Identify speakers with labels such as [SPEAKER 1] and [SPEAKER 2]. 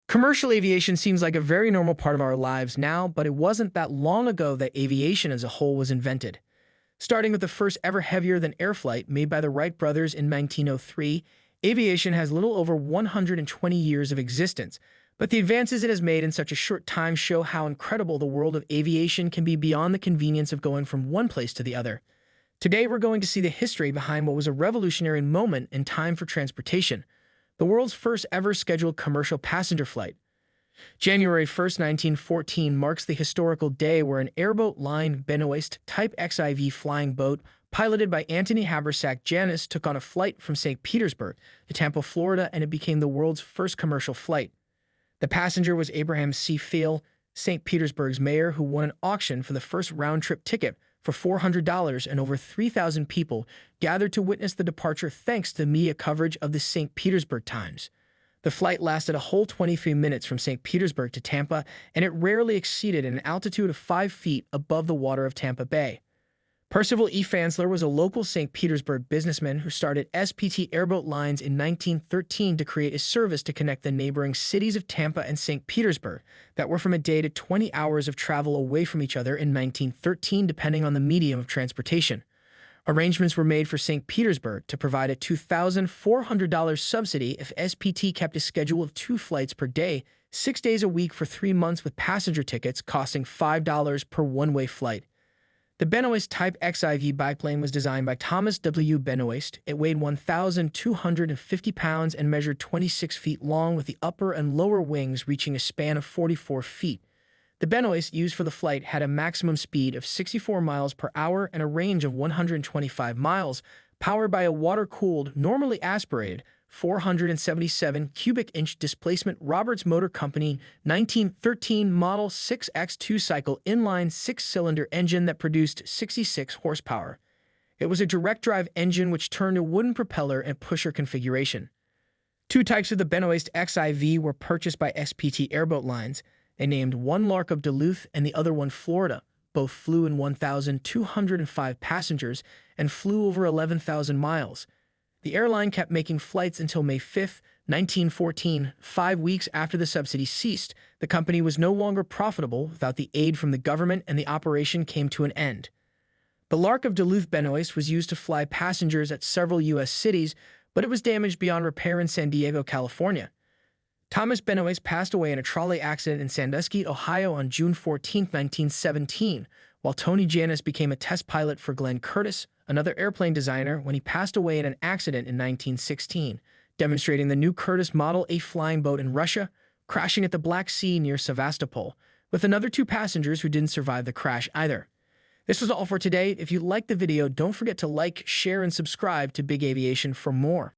[SPEAKER 1] Commercial aviation seems like a very normal part of our lives now, but it wasn't that long ago that aviation as a whole was invented. Starting with the first ever heavier-than-air flight made by the Wright brothers in 1903, aviation has little over 120 years of existence, but the advances it has made in such a short time show how incredible the world of aviation can be beyond the convenience of going from one place to the other. Today, we're going to see the history behind what was a revolutionary moment in time for transportation, the world's first ever scheduled commercial passenger flight. January 1st, 1914 marks the historical day where an airboat line Benoist Type XIV flying boat piloted by Antony Habersack Janus took on a flight from St. Petersburg to Tampa, Florida, and it became the world's first commercial flight. The passenger was Abraham C. Feil, St. Petersburg's mayor, who won an auction for the first round-trip ticket for $400, and over 3,000 people gathered to witness the departure thanks to media coverage of the St. Petersburg Times. The flight lasted a whole 23 minutes from St. Petersburg to Tampa, and it rarely exceeded an altitude of 5 feet above the water of Tampa Bay. Percival E. Fansler was a local St. Petersburg businessman who started SPT Airboat Lines in 1913 to create a service to connect the neighboring cities of Tampa and St. Petersburg that were from a day to 20 hours of travel away from each other in 1913, depending on the medium of transportation. Arrangements were made for St. Petersburg to provide a $2,400 subsidy if SPT kept a schedule of 2 flights per day, 6 days a week for 3 months, with passenger tickets costing $5 per one-way flight. The Benoist Type XIV biplane was designed by Thomas W. Benoist. It weighed 1,250 pounds and measured 26 feet long, with the upper and lower wings reaching a span of 44 feet. The Benoist used for the flight had a maximum speed of 64 miles per hour and a range of 125 miles, powered by a water-cooled, normally aspirated, 477 cubic inch displacement Roberts Motor Company 1913 Model 6X two-cycle inline 6-cylinder engine that produced 66 horsepower. It was a direct-drive engine which turned a wooden propeller and pusher configuration. 2 types of the Benoist XIV were purchased by SPT Airboat Lines. They named one Lark of Duluth and the other one Florida. Both flew in 1,205 passengers and flew over 11,000 miles. The airline kept making flights until May 5, 1914, 5 weeks after the subsidy ceased. The company was no longer profitable without the aid from the government, and the operation came to an end. The Lark of Duluth Benoist was used to fly passengers at several U.S. cities, but it was damaged beyond repair in San Diego, California. Thomas Benoist passed away in a trolley accident in Sandusky, Ohio on June 14, 1917, while Tony Janus became a test pilot for Glenn Curtiss, another airplane designer, when he passed away in an accident in 1916, demonstrating the new Curtiss Model A flying boat in Russia, crashing at the Black Sea near Sevastopol, with another 2 passengers who didn't survive the crash either. This was all for today. If you liked the video, don't forget to like, share, and subscribe to Big Aviation for more.